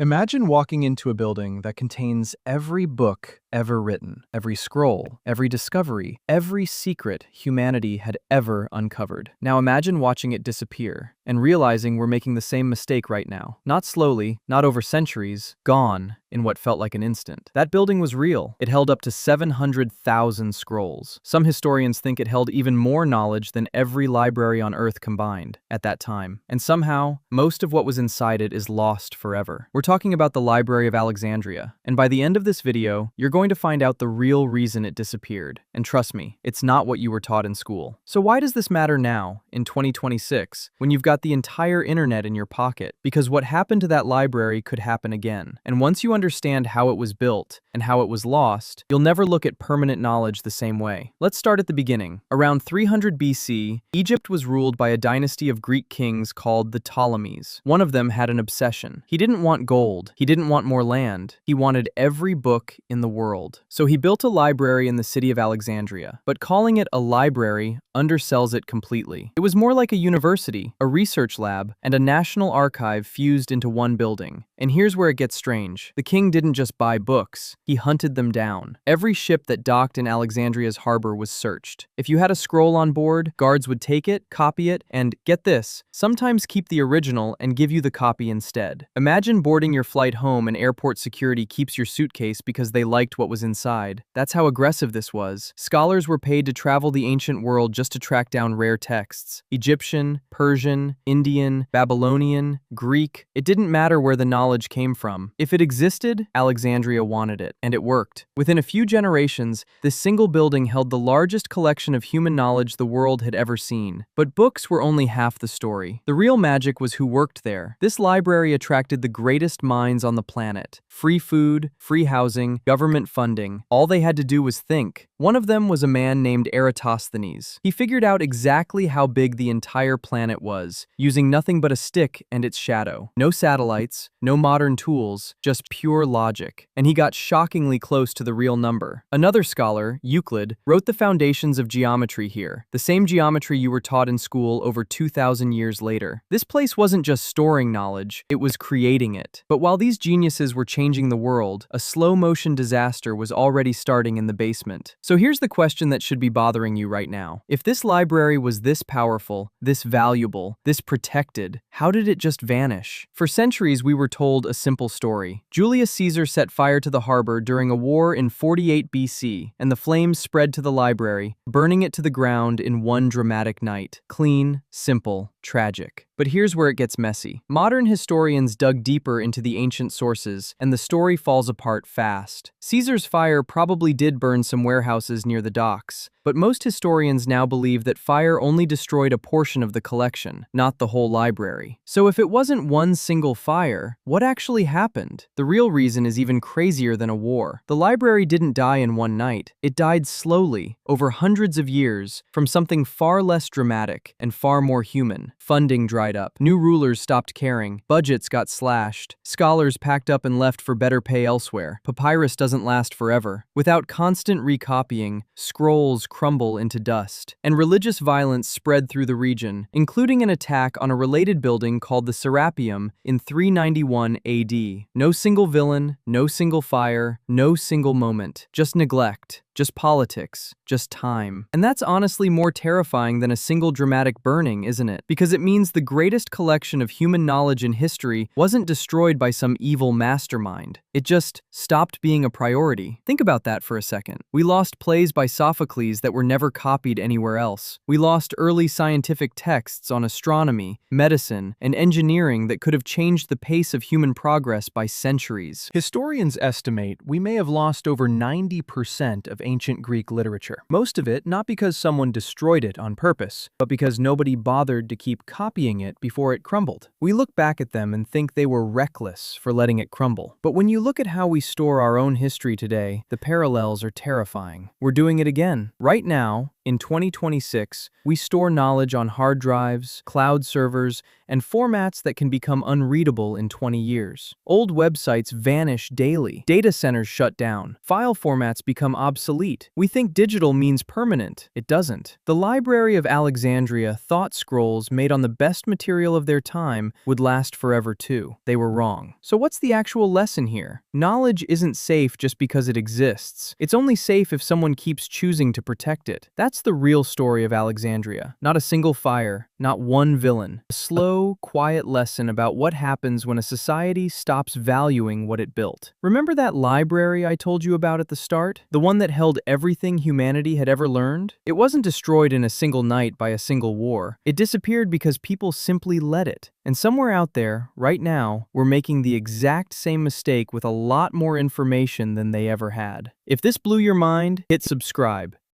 Imagine walking into a building that contains every book ever written, every scroll, every discovery, every secret humanity had ever uncovered. Now imagine watching it disappear and realizing we're making the same mistake right now. Not slowly, not over centuries, gone in what felt like an instant. That building was real. It held up to 700,000 scrolls. Some historians think it held even more knowledge than every library on Earth combined at that time. And somehow, most of what was inside it is lost forever. We're talking about the Library of Alexandria, and by the end of this video, you're going to find out the real reason it disappeared. And trust me, it's not what you were taught in school. So why does this matter now, in 2026, when you've got the entire internet in your pocket? Because what happened to that library could happen again. And once you understand how it was built and how it was lost, you'll never look at permanent knowledge the same way. Let's start at the beginning. Around 300 BC, Egypt was ruled by a dynasty of Greek kings called the Ptolemies. One of them had an obsession. He didn't want gold. He didn't want more land. He wanted every book in the world. So he built a library in the city of Alexandria. But calling it a library undersells it completely. It was more like a university, a research lab, and a national archive fused into one building. And here's where it gets strange. The king didn't just buy books, he hunted them down. Every ship that docked in Alexandria's harbor was searched. If you had a scroll on board, guards would take it, copy it, and, get this, sometimes keep the original and give you the copy instead. Imagine boarding your flight home and airport security keeps your suitcase because they liked what was inside. That's how aggressive this was. Scholars were paid to travel the ancient world just to track down rare texts. Egyptian, Persian, Indian, Babylonian, Greek. It didn't matter where the knowledge came from. If it existed, Alexandria wanted it, and it worked. Within a few generations, this single building held the largest collection of human knowledge the world had ever seen. But books were only half the story. The real magic was who worked there. This library attracted the greatest minds on the planet. Free food, free housing, government funding. All they had to do was think. One of them was a man named Eratosthenes. He figured out exactly how big the entire planet was, using nothing but a stick and its shadow. No satellites, no modern tools, just pure logic. And he got shockingly close to the real number. Another scholar, Euclid, wrote the foundations of geometry here, the same geometry you were taught in school over 2,000 years later. This place wasn't just storing knowledge, it was creating it. But while these geniuses were changing the world, a slow-motion disaster was already starting in the basement. So here's the question that should be bothering you right now. If this library was this powerful, this valuable, this protected, how did it just vanish? For centuries, we were told a simple story. Julius Caesar set fire to the harbor during a war in 48 BC, and the flames spread to the library, burning it to the ground in one dramatic night. Clean, simple, tragic. But here's where it gets messy. Modern historians dug deeper into the ancient sources, and the story falls apart fast. Caesar's fire probably did burn some warehouses near the docks, but most historians now believe that fire only destroyed a portion of the collection, not the whole library. So if it wasn't one single fire, what actually happened? The real reason is even crazier than a war. The library didn't die in one night. It died slowly, over hundreds of years, from something far less dramatic and far more human. Funding dried up. New rulers stopped caring. Budgets got slashed. Scholars packed up and left for better pay elsewhere. Papyrus doesn't last forever. Without constant recopying, scrolls crumble into dust. And religious violence spread through the region, including an attack on a related building called the Serapeum in 391 AD. No single villain, no single fire, no single moment. Just neglect. Just politics, just time. And that's honestly more terrifying than a single dramatic burning, isn't it? Because it means the greatest collection of human knowledge in history wasn't destroyed by some evil mastermind. It just stopped being a priority. Think about that for a second. We lost plays by Sophocles that were never copied anywhere else. We lost early scientific texts on astronomy, medicine, and engineering that could have changed the pace of human progress by centuries. Historians estimate we may have lost over 90% of ancient Greek literature. Most of it not because someone destroyed it on purpose, but because nobody bothered to keep copying it before it crumbled. We look back at them and think they were reckless for letting it crumble. But when you look at how we store our own history today, the parallels are terrifying. We're doing it again. Right now, In 2026, we store knowledge on hard drives, cloud servers, and formats that can become unreadable in 20 years. Old websites vanish daily. Data centers shut down. File formats become obsolete. We think digital means permanent. It doesn't. The Library of Alexandria thought scrolls made on the best material of their time would last forever too. They were wrong. So what's the actual lesson here? Knowledge isn't safe just because it exists. It's only safe if someone keeps choosing to protect it. That's the real story of Alexandria. Not a single fire, not one villain. A slow, quiet lesson about what happens when a society stops valuing what it built. Remember that library I told you about at the start? The one that held everything humanity had ever learned? It wasn't destroyed in a single night by a single war. It disappeared because people simply let it. And somewhere out there, right now, we're making the exact same mistake with a lot more information than they ever had. If this blew your mind, hit subscribe.